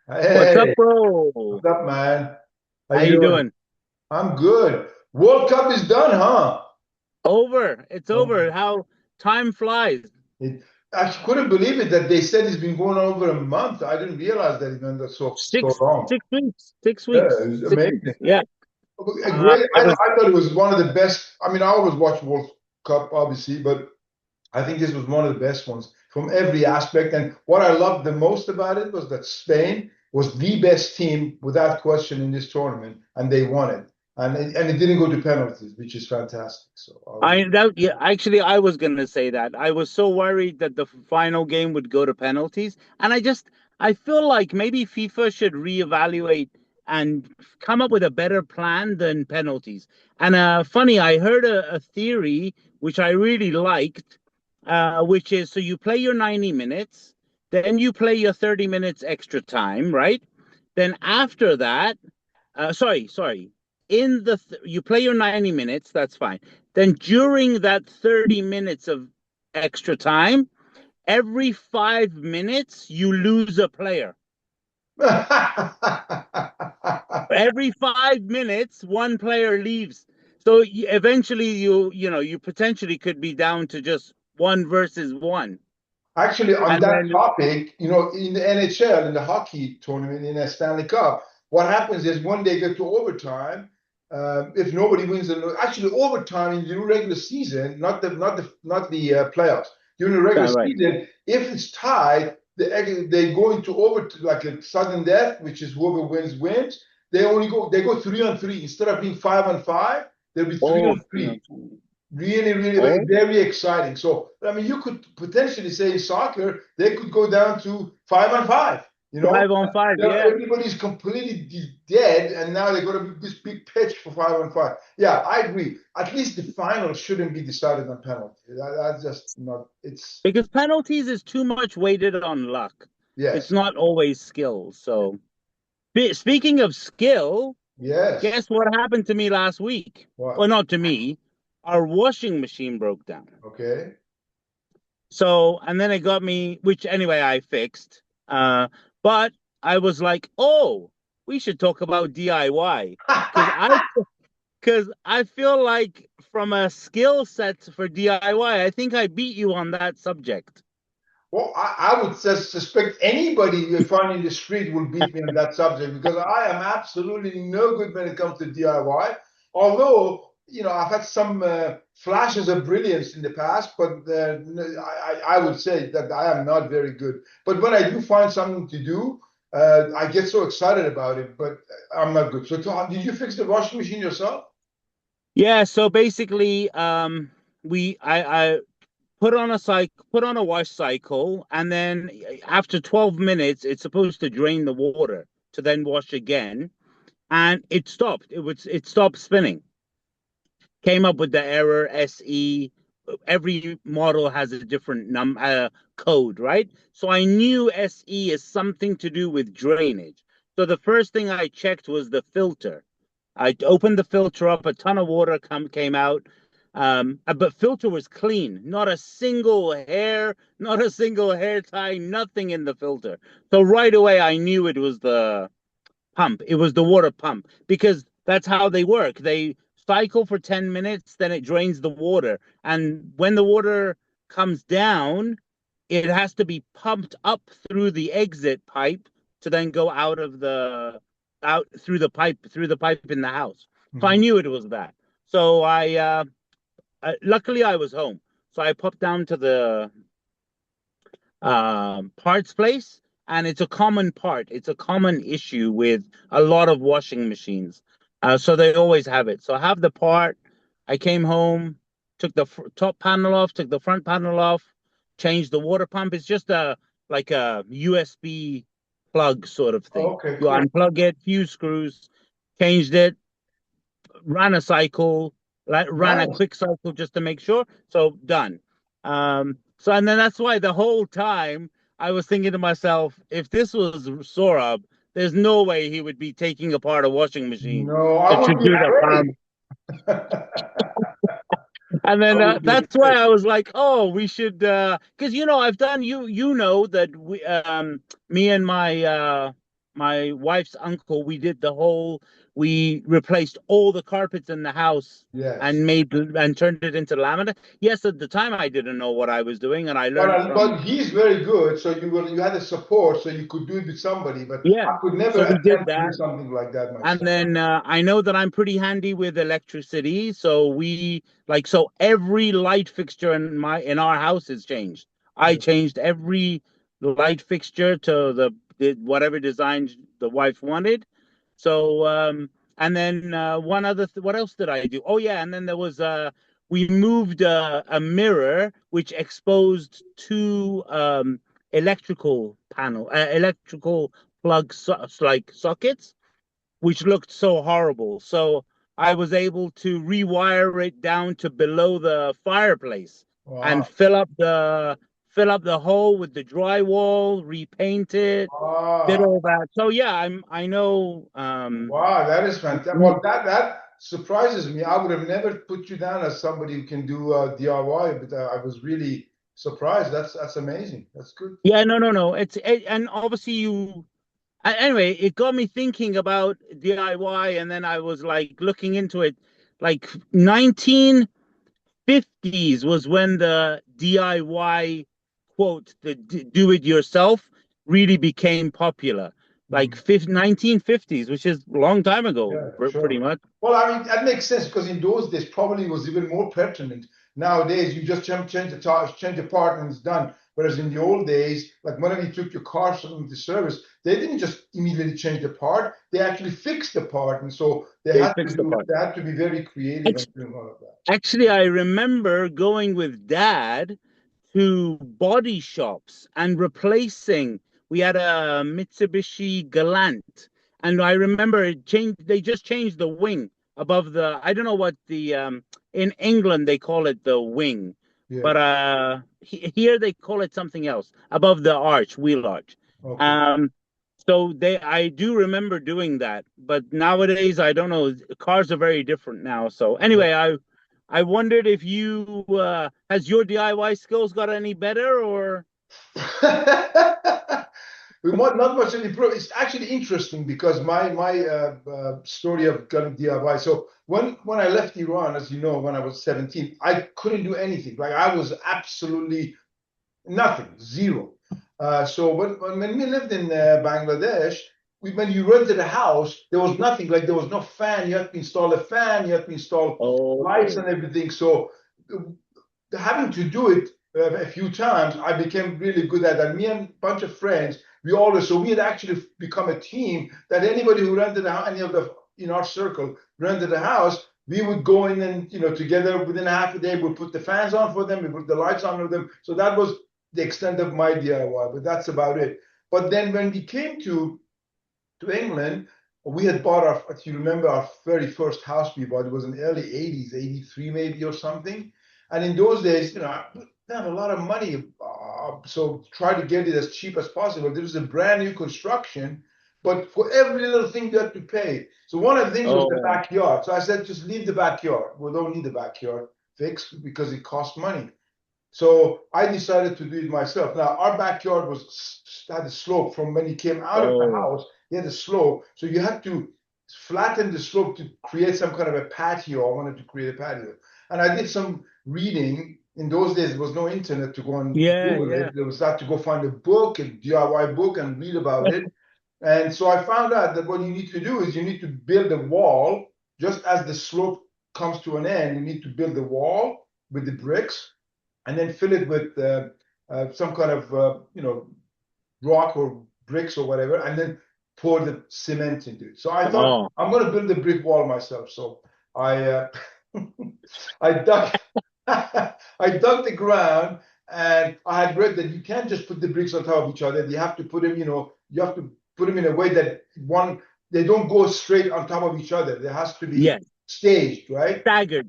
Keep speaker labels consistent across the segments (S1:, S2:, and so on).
S1: What's up,
S2: Hey,
S1: bro?
S2: what's up, man? How
S1: How
S2: you
S1: you
S2: doing?
S1: doing?
S2: I'm good. World Cup is done, huh?
S1: Over. It's
S2: Oh,
S1: over. How time flies.
S2: it, I couldn't believe it that they said it's been going on over a month. I didn't realize that it went so
S1: Six
S2: long.
S1: six weeks. Six
S2: Yeah,
S1: weeks.
S2: it was
S1: 6 weeks.
S2: amazing.
S1: Yeah.
S2: A great.
S1: I was
S2: I thought it was one of the best. I mean, I always watch World Cup, obviously, but I think this was one of the best ones from every aspect. And what I loved the most about it was that Spain was the best team without question in this tournament, and they won it. And it didn't go to penalties, which is fantastic. So I was
S1: I that yeah, actually I was gonna say that. I was so worried that the final game would go to penalties. And I feel like maybe FIFA should reevaluate and come up with a better plan than penalties. And funny, I heard a theory which I really liked, which is so you play your 90 minutes, then you play your 30 minutes extra time, right? Then after that, sorry. You play your 90 minutes, that's fine. Then during that 30 minutes of extra time, every 5 minutes you lose a player. Every 5 minutes, one player leaves. So eventually you potentially could be down to just one versus one.
S2: Actually, on
S1: And
S2: that
S1: then
S2: topic, in the NHL, in the hockey tournament, in the Stanley Cup, what happens is when they get to overtime, if nobody wins, actually overtime in the regular season, not the playoffs. During the regular
S1: right.
S2: season, if it's tied, they go into over like a sudden death, which is whoever wins. They go 3-on-3 instead of being 5-on-5. They'll be three
S1: Oh,
S2: on three. Really, really
S1: oh,
S2: very exciting. So, I mean, you could potentially say in soccer, they could go down to 5-on-5, you know?
S1: 5 on 5,
S2: Now
S1: yeah.
S2: everybody's completely dead, and now they got to be this big pitch for 5-on-5. Yeah, I agree. At least the final shouldn't be decided on penalty. That's just not, it's,
S1: Because penalties is too much weighted on luck. It's
S2: yes,
S1: not always skill. So, speaking of skill,
S2: yes.
S1: guess what happened to me last week? Well,
S2: What?
S1: not to me. Our washing machine broke down.
S2: Okay.
S1: So, and then it got me, which anyway I fixed. But I was like, oh, we should talk about DIY because I feel like from a skill set for DIY, I think I beat you on that subject.
S2: Well, I would suspect anybody you find in the street will beat me on that subject because I am absolutely no good when it comes to DIY. Although, I've had some flashes of brilliance in the past, but I would say that I am not very good. But when I do find something to do, I get so excited about it, but I'm not good. So, did you fix the washing machine yourself?
S1: Yeah, so basically, I put on a wash cycle, and then after 12 minutes, it's supposed to drain the water to then wash again, and it stopped. It stopped spinning. Came up with the error SE. Every model has a different code, right? So I knew SE is something to do with drainage. So the first thing I checked was the filter. I opened the filter up, a ton of water came out. But filter was clean, not a single hair, not a single hair tie, nothing in the filter. So right away I knew it was the pump. It was the water pump because that's how they work. They cycle for 10 minutes, then it drains the water. And when the water comes down, it has to be pumped up through the exit pipe to then go out through the pipe in the house. So I
S2: Mhm.
S1: knew it was that. So luckily I was home. So I popped down to the parts place, and it's a common part. It's a common issue with a lot of washing machines. So they always have it. So I have the part. I came home, took the top panel off, took the front panel off, changed the water pump. It's just like a USB plug sort of thing.
S2: Okay,
S1: You
S2: cool.
S1: unplug it, few screws, changed it, ran a cycle, like ran a
S2: Nice.
S1: quick cycle just to make sure. So done. So and then that's why the whole time I was thinking to myself, if this was Sorab, there's no way he would be taking apart a washing machine
S2: No, I
S1: to
S2: would be
S1: do the
S2: afraid.
S1: pump. And
S2: I
S1: then
S2: would be
S1: that's why
S2: afraid.
S1: I was like, oh, we should because I've done you know that we me and my wife's uncle, we replaced all the carpets in the house
S2: Yes.
S1: and turned it into laminate. Yes, at the time I didn't know what I was doing, and I learned from.
S2: But he's very good, so you had the support, so you could do it with somebody. But
S1: Yeah,
S2: I could never
S1: so we did
S2: attempt to do
S1: that.
S2: something like that
S1: And
S2: myself.
S1: then I know that I'm pretty handy with electricity, so so every light fixture in our house is changed. I
S2: Yeah.
S1: changed every light fixture to whatever design the wife wanted. So and then what else did I do? Oh yeah, and then there was we moved a mirror which exposed two electrical like sockets, which looked so horrible. So I was able to rewire it down to below the fireplace and
S2: Wow.
S1: fill up the hole with the drywall, repaint it, did
S2: Ah,
S1: all that. So yeah, I know
S2: wow, that is fantastic. Well, that surprises me. I would have never put you down as somebody who can do DIY, but I was really surprised. That's amazing. That's good.
S1: yeah, no. And obviously anyway, it got me thinking about DIY, and then I was like looking into it. Like 1950s was when the DIY, quote, the do it yourself, really became popular. Like
S2: Mhm.
S1: 1950s, which is a long time ago,
S2: Yeah,
S1: pretty
S2: sure.
S1: much.
S2: Well, I mean, that makes sense because in those days probably it was even more pertinent. Nowadays, you just change the tires, change the part, and it's done. Whereas in the old days, like whenever you took your car into service, they didn't just immediately change the part; they actually fixed the part, and so
S1: They fixed the part.
S2: they had to be very creative and doing all of that.
S1: Actually, I remember going with dad to body shops and replacing. We had a Mitsubishi Galant, and I remember it changed. They just changed the wing above the. I don't know what in England they call it the wing,
S2: Yeah.
S1: but here they call it something else above the arch, wheel arch.
S2: Okay.
S1: Um, so I do remember doing that, but nowadays I don't know. Cars are very different now. So anyway, I wondered if you has your DIY skills got any better or
S2: We want not much improve. It's actually interesting because my story of kind of DIY. So when I left Iran, as you know, when I was 17, I couldn't do anything. Like I was absolutely nothing, zero. So when we lived in Bangladesh, when you rented a house, there was nothing. Like there was no fan. You had to install a fan. You had to install lights
S1: okay.
S2: and everything. So having to do it a few times, I became really good at that. Me and a bunch of friends, so we had actually become a team that anybody who rented any of the in our circle rented a house, we would go in and together within a half a day we'd put the fans on for them, we put the lights on for them. So that was the extent of my DIY, but that's about it. But then when we came to England, we had bought if you remember, our very first house we bought. It was in the early 80s, 83 maybe or something. And in those days, we had a lot of money. So try to get it as cheap as possible. There was a brand new construction, but for every little thing you had to pay. So one of the things was the
S1: Oh,
S2: backyard. So I said, just leave the backyard. We don't need the backyard fixed because it costs money. So I decided to do it myself. Now our backyard had a slope from when you came out of the
S1: oh,
S2: house. You had a slope, so you had to flatten the slope to create some kind of a patio. I wanted to create a patio, and I did some reading. In those days, there was no internet to go and
S1: yeah,
S2: Google
S1: yeah.
S2: it. There was that to go find a book, a DIY book, and read about it. And so I found out that what you need to do is you need to build a wall just as the slope comes to an end. You need to build the wall with the bricks and then fill it with some kind of rock or bricks or whatever, and then pour the cement into it. So I thought
S1: Oh,
S2: I'm going to build a brick wall myself. So I I dug I dug the ground, and I had read that you can't just put the bricks on top of each other. You have to put them, you have to put them in a way that they don't go straight on top of each other. There has to be
S1: yes.
S2: staged, right?
S1: Staggered,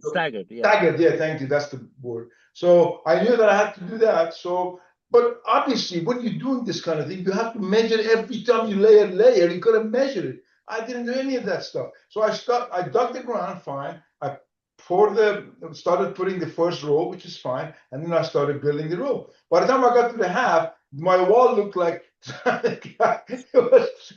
S1: yeah.
S2: Staggered, yeah, thank you. That's the word. So I knew that I had to do that. So, but obviously, when you're doing this kind of thing, you have to measure every time you lay a layer. You got to measure it. I didn't do any of that stuff. So I dug the ground fine. I started putting the first row, which is fine, and then I started building the row. By the time I got to the half, my wall looked like it was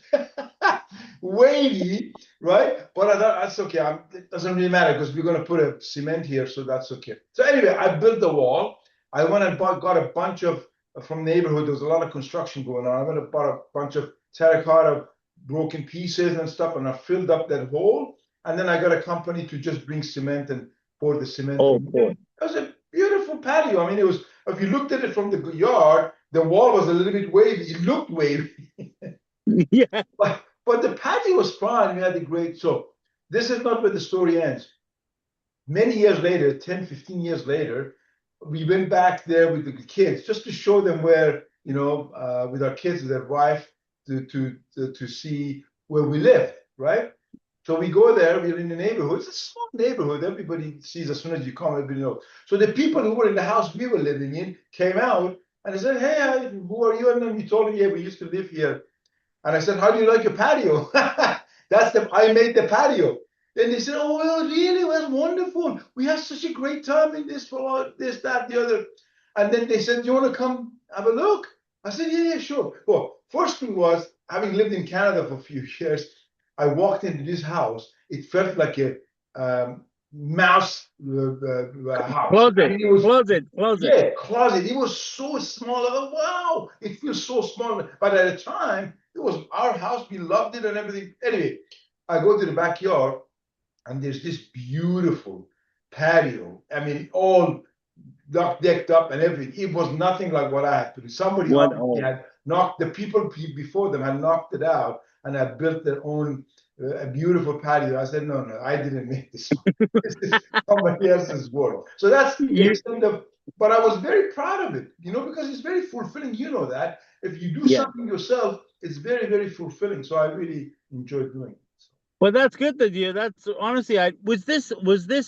S2: wavy, right? But I thought that's okay. It doesn't really matter because we're going to put a cement here, so that's okay. So anyway, I built the wall. I went and got a bunch of from the neighborhood. There was a lot of construction going on. I went and bought a bunch of terracotta broken pieces and stuff, and I filled up that hole. And then I got a company to just bring cement and pour the cement
S1: Oh,
S2: in.
S1: cool.
S2: It was a beautiful patio. I mean, it was, if you looked at it from the yard, the wall was a little bit wavy. It looked wavy.
S1: Yeah.
S2: But the patio was fine. We had a great, so this is not where the story ends. Many years later, 10, 15 years later, we went back there with the kids just to show them where, with our kids, with their wife, to see where we lived, right? So we go there, we're in the neighborhood. It's a small neighborhood. Everybody sees as soon as you come, everybody knows. So the people who were in the house we were living in came out and they said, hey, who are you? And then we told them, yeah, we used to live here. And I said, how do you like your patio? I made the patio. Then they said, oh, well, really? Well, that's wonderful. We had such a great time in this, for this, that, the other. And then they said, do you want to come have a look? I said, yeah, sure. Well, first thing was, having lived in Canada for a few years, I walked into this house. It felt like a mouse house. I
S1: Closet,
S2: mean, it was,
S1: closet.
S2: yeah, closet. It was so small. Wow, it feels so small. But at the time, it was our house. We loved it and everything. Anyway, I go to the backyard and there's this beautiful patio. I mean, all decked up and everything. It was nothing like what I had to do. Somebody
S1: What?
S2: obviously
S1: Oh,
S2: had knocked, the people before them had knocked it out and had built their own a beautiful patio. I said, no, I didn't make this one. This is somebody else's work. So that's the
S1: you,
S2: extent of, but I was very proud of it, because it's very fulfilling. You know that. If you do
S1: yeah.
S2: something yourself, it's very, very fulfilling. So I really enjoyed doing it.
S1: Well, that's good that you. That's honestly, I was this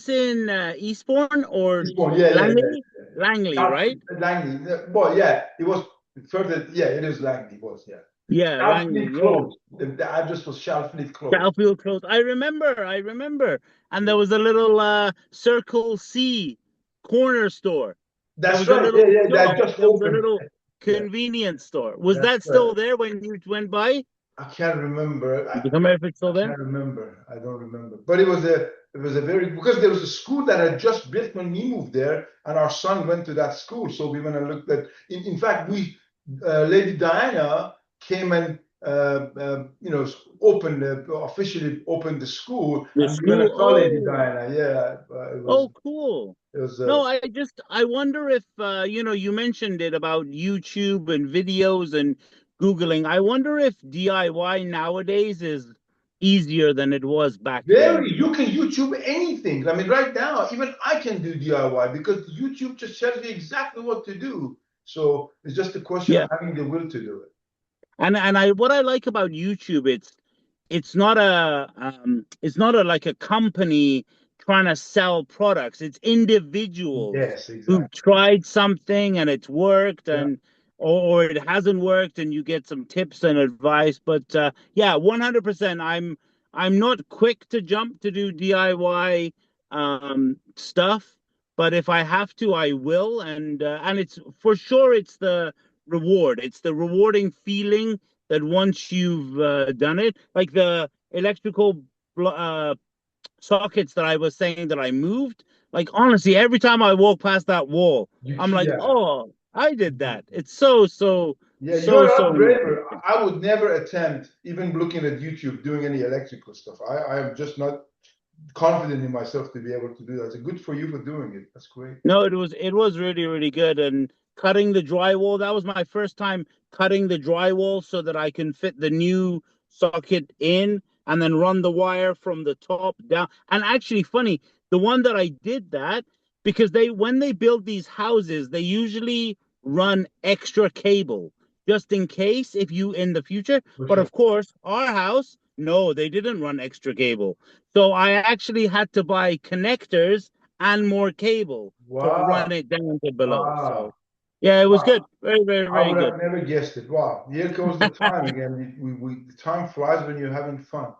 S1: in Eastbourne or
S2: This one, yeah, yeah, yeah.
S1: Langley? Langley,
S2: South
S1: right?
S2: Langley. Well, yeah, it was further. Yeah, it is Langley. It was, yeah.
S1: Yeah, Langley.
S2: Shalfleet
S1: Yeah,
S2: Close. The address was Shalfleet Close.
S1: Chalfield Close. I remember. And there was a little Circle C corner store. There
S2: That's
S1: was a
S2: right. Yeah,
S1: little
S2: yeah. That
S1: shop.
S2: just
S1: There was a
S2: opened.
S1: little
S2: Yeah,
S1: convenience store. Was
S2: that's
S1: that
S2: right.
S1: still there when you went by?
S2: I can't remember.
S1: Do you remember if it's
S2: I
S1: still there?
S2: can't remember. I don't remember. But it was a very, because there was a school that had just built when we moved there, and our son went to that school. So we went and looked at. In fact, Lady Diana came and opened officially opened the school,
S1: The
S2: and we went
S1: school.
S2: and saw Lady
S1: Oh.
S2: Diana. Yeah, it was
S1: Oh, cool.
S2: it was.
S1: No, I wonder if you mentioned it about YouTube and videos and Googling. I wonder if DIY nowadays is easier than it was back then.
S2: Very, you can YouTube anything. I mean, right now, even I can do DIY because YouTube just tells you exactly what to do. So it's just a question of
S1: Yeah.
S2: having the will to do it.
S1: And I what I like about YouTube, it's not a like a company trying to sell products. It's individuals
S2: Yes,
S1: who've
S2: exactly.
S1: tried something and it's worked,
S2: Yeah.
S1: and or it hasn't worked, and you get some tips and advice. But yeah, 100%. I'm not quick to jump to do DIY stuff, but if I have to, I will. And it's for sure it's the reward. It's the rewarding feeling that once you've done it, like the electrical sockets that I was saying that I moved, like honestly, every time I walk past that wall, I'm like,
S2: Yeah.
S1: oh, I did that. It's so, so,
S2: Yeah,
S1: so,
S2: you're
S1: so
S2: unbraver.
S1: interesting.
S2: I would never attempt, even looking at YouTube, doing any electrical stuff. I am just not confident in myself to be able to do that. So good for you for doing it. That's great.
S1: No, it was really, really good. And cutting the drywall, that was my first time cutting the drywall so that I can fit the new socket in and then run the wire from the top down. And actually funny, the one that I did that because when they build these houses, they usually run extra cable just in case if you in the future.
S2: For
S1: But
S2: sure.
S1: of course, our house, no, they didn't run extra cable. So I actually had to buy connectors and more cable to run
S2: Wow.
S1: it down to below. So
S2: Wow.
S1: yeah, it was good.
S2: Wow.
S1: Very, very,
S2: I
S1: very
S2: would
S1: good.
S2: have never guessed it. Wow. Here goes the time again. The time flies when you're having fun.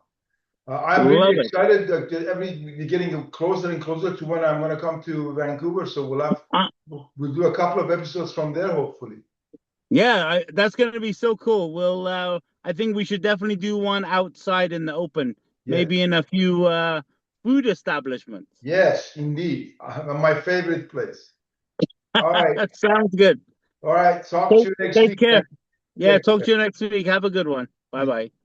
S2: I'm really
S1: Love it.
S2: excited. We're getting closer and closer to when I'm going to come to Vancouver. So
S1: Uh,
S2: we'll do a couple of episodes from there, hopefully.
S1: yeah, that's gonna be so cool. I think we should definitely do one outside in the open,
S2: Yes,
S1: maybe in a few food establishments.
S2: yes, indeed. My favorite place. All right,
S1: That sounds good.
S2: all right. Talk
S1: Take,
S2: to you next
S1: take
S2: week, man.
S1: care. Yeah,
S2: Take
S1: talk
S2: care.
S1: to you next week. Have a good one. Bye bye.